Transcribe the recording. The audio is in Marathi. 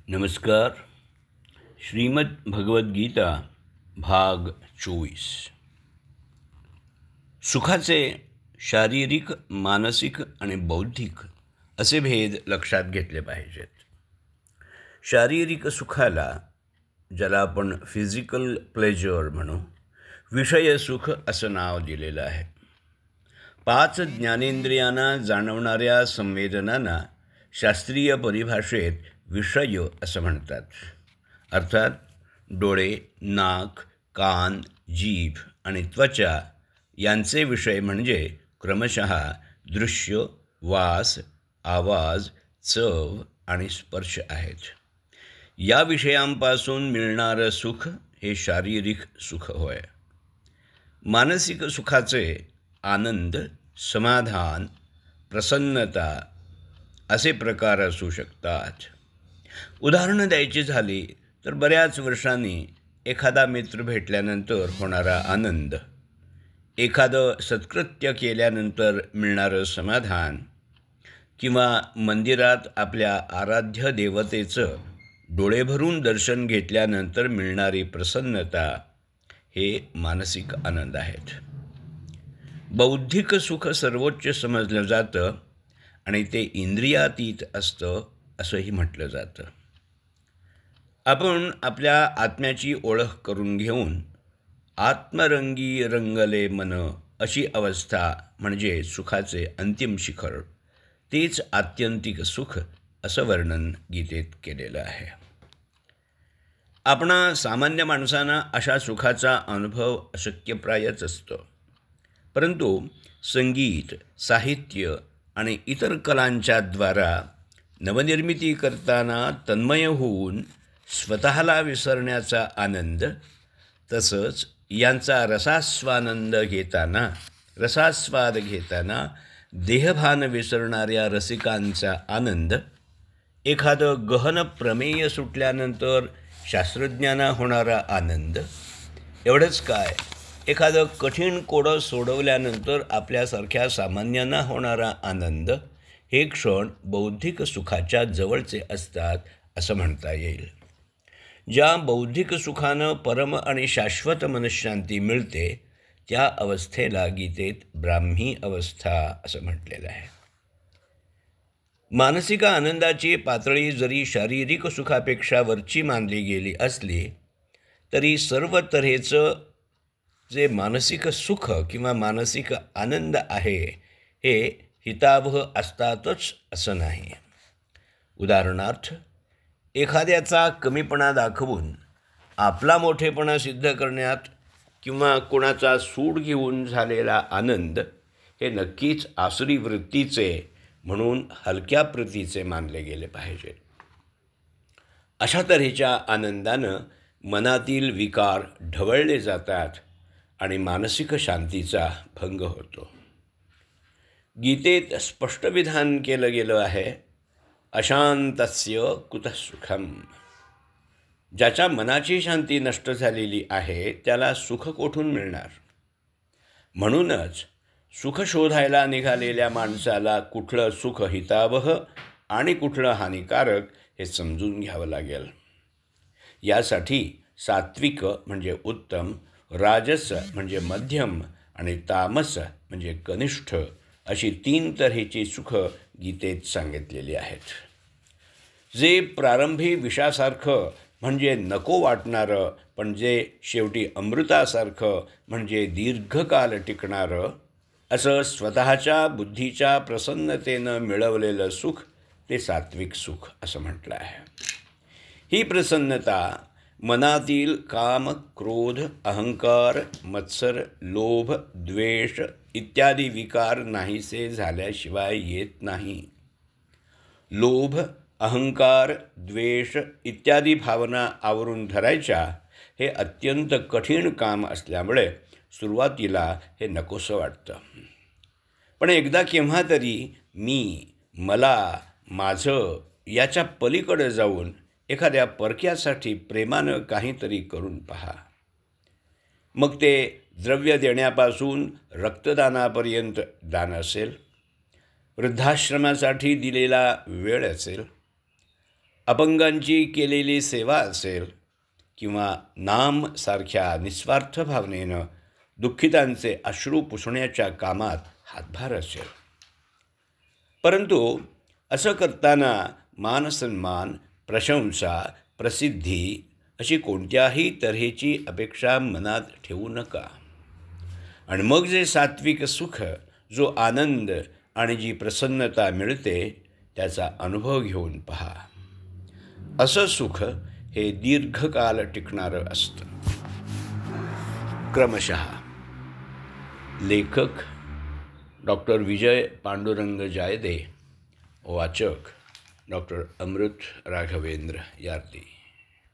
नमस्कार. श्रीमद भगवद्गीता भाग 24. सुखाचे शारीरिक, मानसिक आणि बौद्धिक असे भेद लक्षात घेतले पाहिजेत. शारीरिक सुखाला, ज्याला आपण फिजिकल प्लेजर म्हणू, विषय सुख असं नाव दिलेलं आहे. 5 ज्ञानेंद्रियांना जाणवणाऱ्या संवेदनांना शास्त्रीय परिभाषेत विषय असं म्हणतात. अर्थात डोळे, नाक, कान, जीभ आणि त्वचा यांचे विषय म्हणजे क्रमशः दृश्य, वास, आवाज, चव आणि स्पर्श आहेत. या विषयांपासून मिळणारं सुख हे शारीरिक सुख होय. मानसिक सुखाचे आनंद, समाधान, प्रसन्नता असे प्रकार असू शकतात. उदाहरण द्यायची झाली तर बऱ्याच वर्षांनी एखादा मित्र भेटल्यानंतर होणारा आनंद, एखादं सत्कृत्य केल्यानंतर मिळणारं समाधान किंवा मंदिरात आपल्या आराध्य देवतेचं डोळे भरून दर्शन घेतल्यानंतर मिळणारी प्रसन्नता हे मानसिक आनंद आहेत. बौद्धिक सुख सर्वोच्च समजलं जातं आणि ते इंद्रियातीत असतं असंही म्हटलं जातं. आपण आपल्या आत्म्याची ओळख करून घेऊन आत्मरंगी रंगले मन अशी अवस्था म्हणजे सुखाचे अंतिम शिखर, तेच आत्यंतिक सुख असं वर्णन गीतेत केलेलं आहे. आपणा सामान्य माणसांना अशा सुखाचा अनुभव अशक्यप्रायच असतो. परंतु संगीत, साहित्य आणि इतर कलांच्या द्वारा नवनिर्मिती करताना तन्मय होऊन स्वतःला विसरण्याचा आनंद, तसंच यांचा रसास्वाद घेताना देहभान विसरणाऱ्या रसिकांचा आनंद, एखादं गहन प्रमेय सुटल्यानंतर शास्त्रज्ञांना होणारा आनंद, एवढंच काय, एखादं कठीण कोडं सोडवल्यानंतर आपल्यासारख्या सामान्यांना होणारा आनंद, हे क्षण बौद्धिक सुखाच्या जवळचे असतात असं म्हणता येईल. ज्या बौद्धिक सुखानं परम आणि शाश्वत मनःशांती मिळते त्या अवस्थेला गीतेत ब्राह्मी अवस्था असं म्हटलेलं आहे. मानसिक आनंदाची पातळी जरी शारीरिक सुखापेक्षा वरची मानली गेली असली तरी सर्व तऱ्हेचं जे मानसिक सुख किंवा मानसिक आनंद आहे हे हितावह असतातच असं नाही. उदाहरणार्थ, एखाद्याचा कमीपणा दाखवून आपला मोठेपणा सिद्ध करण्यात किंवा कोणाचा सूड घेऊन झालेला आनंद हे नक्कीच आसुरी वृत्तीचे म्हणून हलक्या प्रतीचे मानले गेले पाहिजे. अशा तऱ्हेच्या आनंदानं मनातील विकार ढवळले जातात आणि मानसिक शांतीचा भंग होतो. गीतेत स्पष्ट विधान केलं गेलं आहे, अशांतस्य कुतः सुखम. ज्याच्या मनाची शांती नष्ट झालेली आहे त्याला सुख कोठून मिळणार? म्हणूनच सुख शोधायला निघालेल्या माणसाला कुठलं सुख हितावह आणि कुठलं हानिकारक हे समजून घ्यावं लागेल. यासाठी सात्विक म्हणजे उत्तम, राजस म्हणजे मध्यम आणि तामस म्हणजे कनिष्ठ अशी 3 तऱ्हेची सुख गीतेत सांगितलेली आहेत. जे प्रारंभी विषासारखं म्हणजे नको वाटणारं, पण जे शेवटी अमृतासारखं म्हणजे दीर्घकाल टिकणारं, असं स्वतःच्या बुद्धीच्या प्रसन्नतेनं मिळवलेलं सुख ते सात्विक सुख असं म्हटलं आहे. ही प्रसन्नता मनातील काम, क्रोध, अहंकार, मत्सर, लोभ, द्वेष इत्यादी विकार नाहीसे झाल्याशिवाय येत नाही. लोभ, अहंकार, द्वेष इत्यादी भावना आवरून धरायच्या हे अत्यंत कठीण काम असल्यामुळे सुरुवातीला हे नकोसं वाटतं. पण एकदा केव्हा तरी मी, मला, माझं याच्या पलीकडे जाऊन एखाद्या परक्यासाठी प्रेमानं काहीतरी करून पहा. मग ते द्रव्य देण्यापासून रक्तदानापर्यंत दान असेल, वृद्धाश्रमासाठी दिलेला वेळ असेल, अपंगांची केलेली सेवा असेल किंवा नाम सारख्या निस्वार्थ भावनेनं दुःखितांचे अश्रू पुसण्याच्या कामात हातभार असेल. परंतु असं करताना मानसन्मान, प्रशंसा, प्रसिद्धी अशी कोणत्याही तऱ्हेची अपेक्षा मनात ठेवू नका. आणि मग जे सात्विक सुख, जो आनंद आणि जी प्रसन्नता मिळते त्याचा अनुभव घेऊन पहा. असं सुख हे दीर्घकाल टिकणारं असतं. क्रमशः लेखक डॉक्टर विजय पांडुरंग जायदे, वाचक डॉक्टर अमृत राघवेंद्र यार्ती.